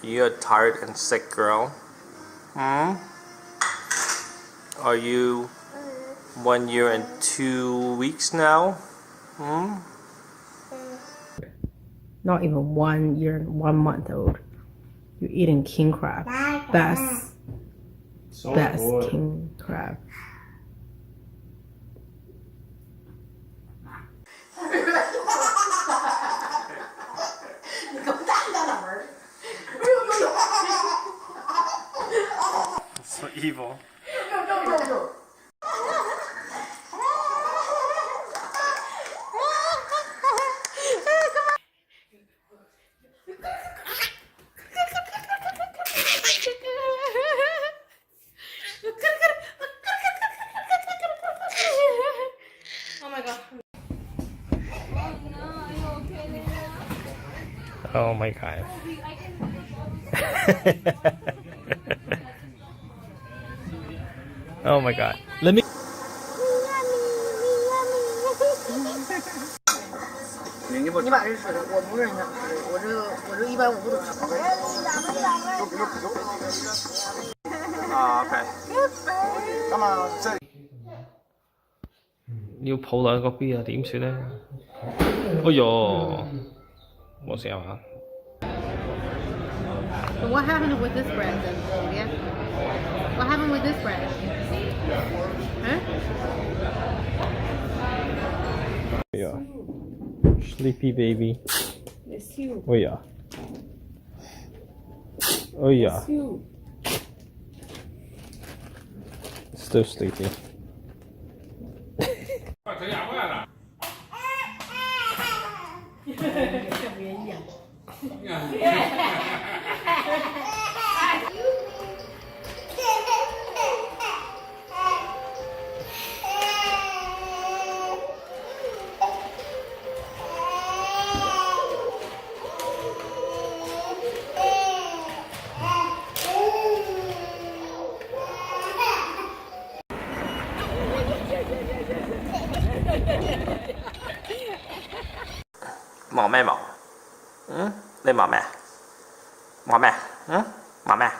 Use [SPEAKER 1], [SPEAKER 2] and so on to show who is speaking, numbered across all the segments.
[SPEAKER 1] You a tired and sick girl? Hmm? Are you 1 year and 2 weeks now? Hmm?
[SPEAKER 2] Not even 1 year and 1 month old. You're eating king crab. Best king crab.
[SPEAKER 1] So evil.
[SPEAKER 2] Oh my god.
[SPEAKER 1] Oh my god. Oh my god. Let me.
[SPEAKER 3] 你把这吃的，我不认识，我这一般我不都吃。
[SPEAKER 1] 啊，OK。
[SPEAKER 3] 咁啊，即係
[SPEAKER 1] 要抱兩個 B 啊，點算呢？哎呦，冇事啊嘛？
[SPEAKER 2] So what happened with this bread then, Olivia? What happened with this bread? Huh?
[SPEAKER 1] Yeah. Sleepy baby.
[SPEAKER 2] It's you.
[SPEAKER 1] Oh yeah. Oh yeah.
[SPEAKER 2] It's you.
[SPEAKER 1] Still sleepy. Mò 忙咩忙？嗯，你忙咩？忙咩？嗯，忙咩？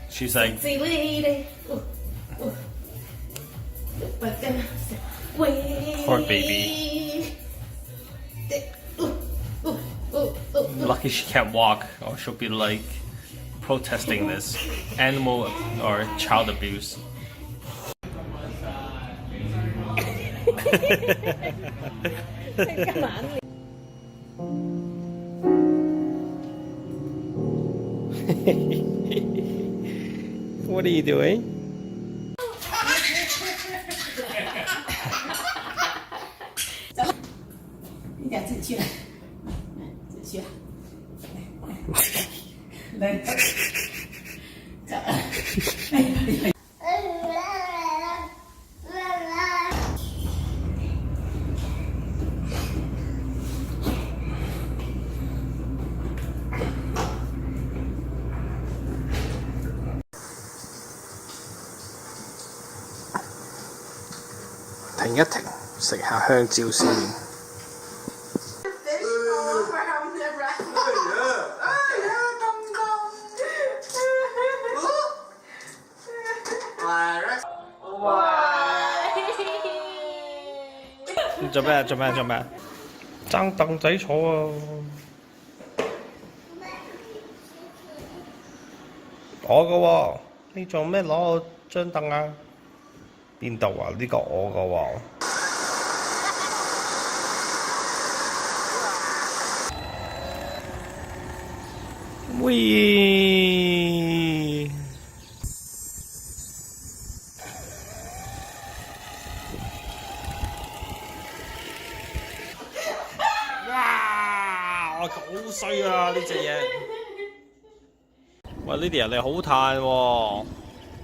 [SPEAKER 1] She's like,
[SPEAKER 2] Sexy lady.
[SPEAKER 1] poor baby. Lucky she can't walk, or she'll be like protesting this animal or child abuse. What are you doing?
[SPEAKER 3] Hey, 停一停，食下香蕉先。做咩？做咩？做咩？爭凳仔坐啊！我嘅喎，你做咩攞我張凳啊？邊度啊？呢個我嘅喎。喂！哇！好衰啊！呢隻嘢。喂，Lydia你好嘆喎，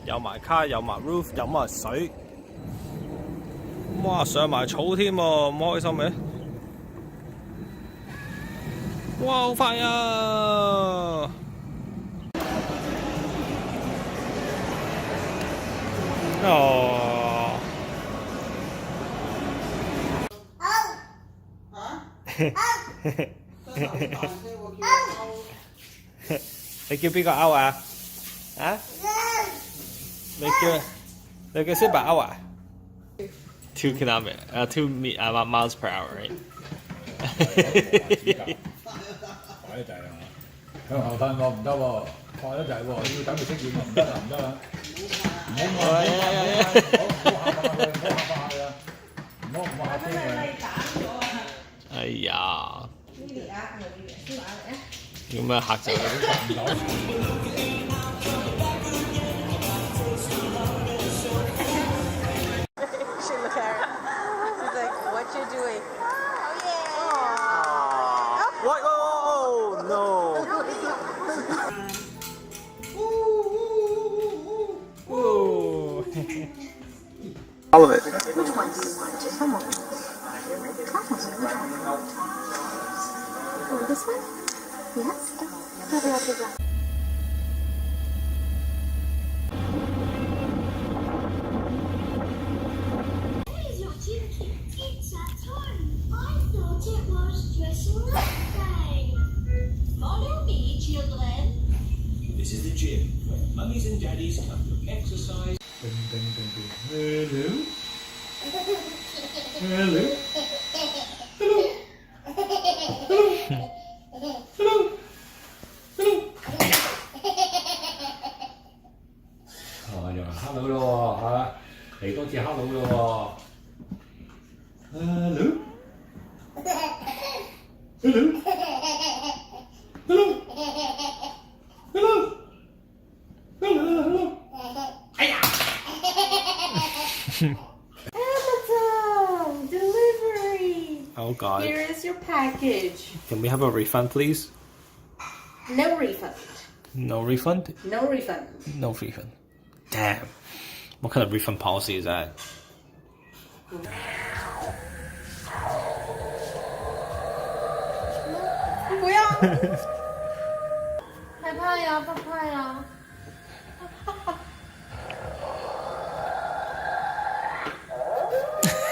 [SPEAKER 3] 有埋卡，有埋 roof，有埋水。哇，上埋草添喎，唔開心嘅？哇，好快啊！哦。你叫邊個勾啊？啊？你叫先白勾啊？2 miles per hour, right?
[SPEAKER 4] 快得滯啦！向後褪喎唔得喎，快得滯喎，要等佢識遠喎，唔得啊唔得啊！唔好唔好下佢啊！唔好下飛佢。
[SPEAKER 3] 哎呀！要咩嚇走
[SPEAKER 5] She looked at her. She's like, "What you doing?"
[SPEAKER 1] What? Oh no! All of it.
[SPEAKER 6] Which one do you want? Come on. Which one? Oh, this one? Yes.
[SPEAKER 7] What is your ticket? It's a time. I thought it was dressing up day. Follow me, children.
[SPEAKER 8] This is the gym where mummies and daddies come to exercise.
[SPEAKER 4] Hello. Hello. Hello. 又係 hello 咯喎，嚇嚟多次 hello 咯喎。Hello。Hello。Hello。Hello。Hello。哎呀
[SPEAKER 2] Amazon delivery.
[SPEAKER 3] Oh God.
[SPEAKER 2] Here is your package.
[SPEAKER 3] Can we have a refund, please?
[SPEAKER 2] No refund.
[SPEAKER 3] No refund?
[SPEAKER 2] No refund.
[SPEAKER 3] No refund. Damn. What kind of refund policy is that?
[SPEAKER 2] 不要。害怕呀，怕怕呀。干嘛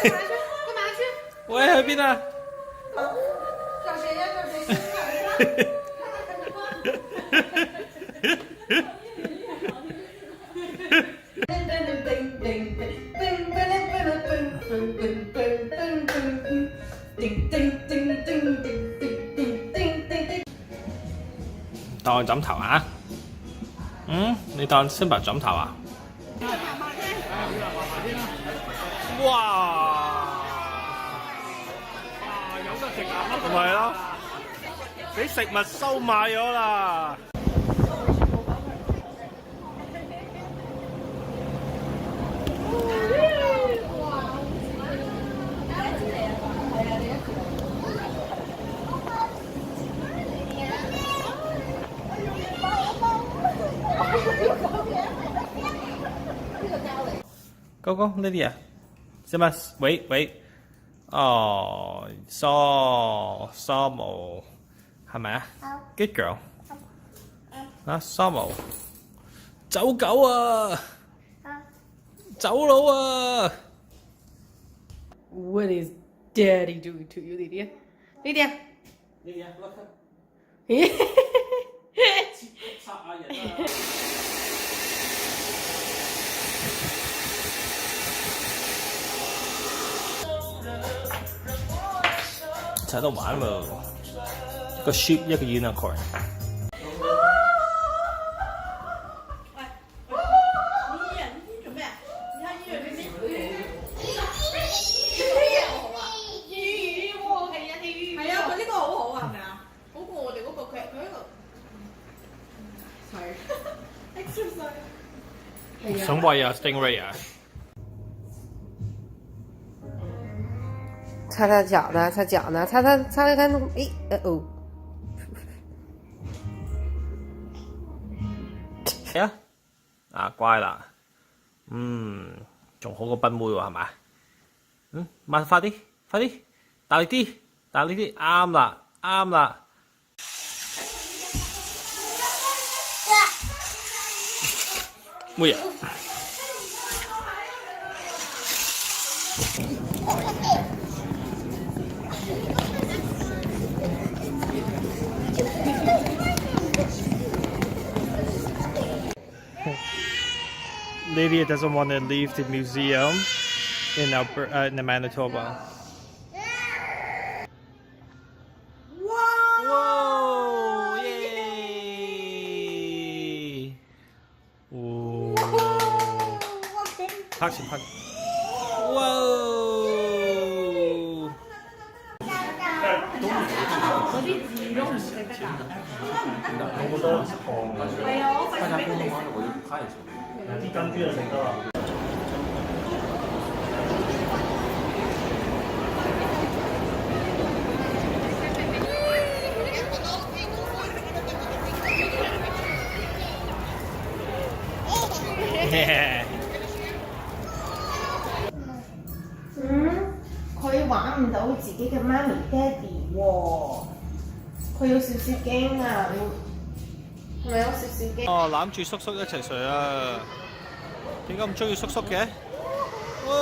[SPEAKER 2] 去？干嘛去？
[SPEAKER 3] 喂，去邊啊？
[SPEAKER 2] 找谁呀？找谁？
[SPEAKER 3] 當枕頭啊？你當新白枕頭啊？哇！有得食啊！咪係咯，俾食物收買咗啦！高高 Lydia， 什麼？喂，哦，梳毛係咪啊 ？Good girl。啊，梳毛，走狗啊！走佬啊
[SPEAKER 2] What is Daddy doing to you, Lydia? Lydia.
[SPEAKER 3] 插下人啊！喺度玩喎，一個 sheep 一個 unicorn。想餵啊 Stingray 啊！
[SPEAKER 2] 擦擦脚呢，擦脚呢，擦看，哎，哦。
[SPEAKER 3] 啊，乖啦，仲好過賓妹喎，係咪？
[SPEAKER 1] 慢快啲，快啲，大力啲，大力啲，啱啦，啱啦。妹啊！Lydia doesn't want to leave the museum in Manitoba. Whoa! Yay! Whoa! 拍前拍。Whoa!
[SPEAKER 2] 嗰啲字都唔識得㗎。係啊，我費事俾佢哋食。
[SPEAKER 3] 啲珍珠就食得啦。
[SPEAKER 6] 佢玩唔到自己嘅媽咪爹哋喎，佢有少少驚啊！係咪有少少驚？
[SPEAKER 1] 哦，攬住叔叔一齊睡啊！點解咁中意叔叔嘅？哇！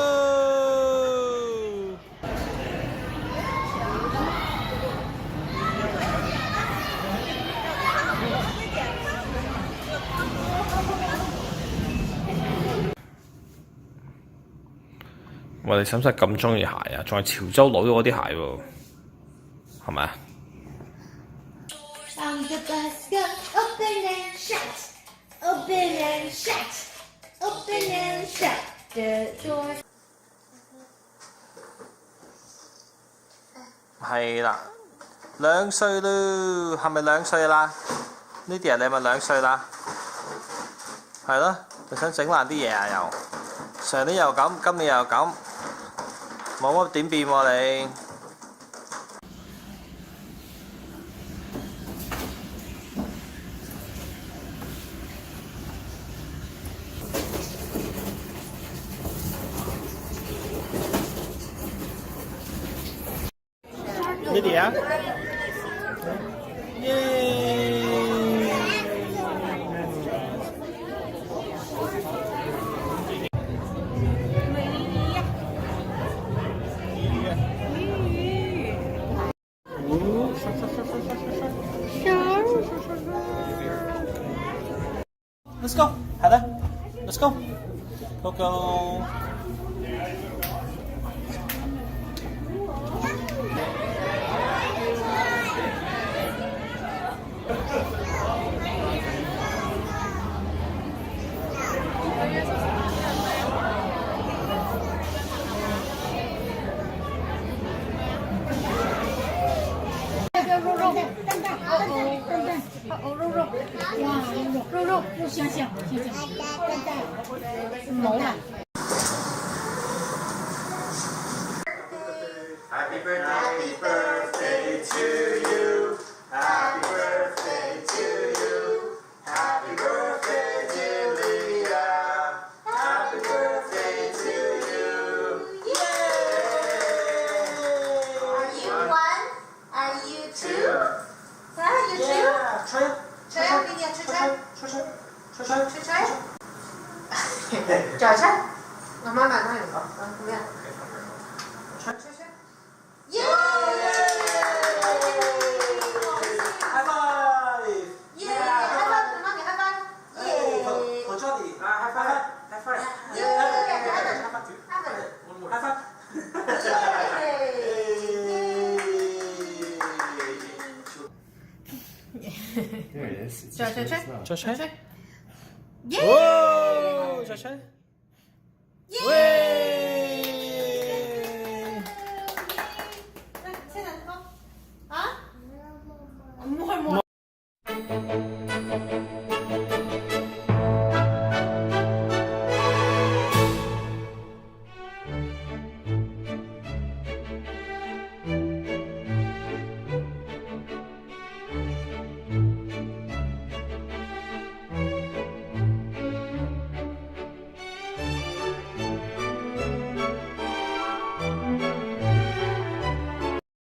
[SPEAKER 1] 我哋使唔使咁中意鞋啊？仲係潮州佬嗰啲鞋喎，係咪啊
[SPEAKER 7] I'm the best girl. Open and shut. Open and shut. Open and shut the door.
[SPEAKER 1] 係啦，2歲咯，係咪2歲啦？Lydia你係咪2歲啦？係咯，你想整爛啲嘢啊又？上年又咁，今年又咁，冇乜點變喎你。Lydia? Yay! Let's go, Heather. Let's go. Go go. Happy birthday to you. Happy birthday to you. Happy birthday, dear Lydia. Happy birthday to you. Yay!
[SPEAKER 5] Are you one? Are you two? Are you two?
[SPEAKER 1] 吹
[SPEAKER 5] 吹啊，你哋吹吹。
[SPEAKER 1] 吹吹吹吹
[SPEAKER 5] 吹吹。再吹。慢慢慢慢嚟講，咁樣。吹吹吹。耶！High five！耶！High five！同媽咪 high five！耶！
[SPEAKER 1] 同 Johnny high five！high five！
[SPEAKER 5] 耶！high five！
[SPEAKER 2] 再吹吹，
[SPEAKER 1] 再吹
[SPEAKER 2] 吹，耶！
[SPEAKER 1] 哦，再吹。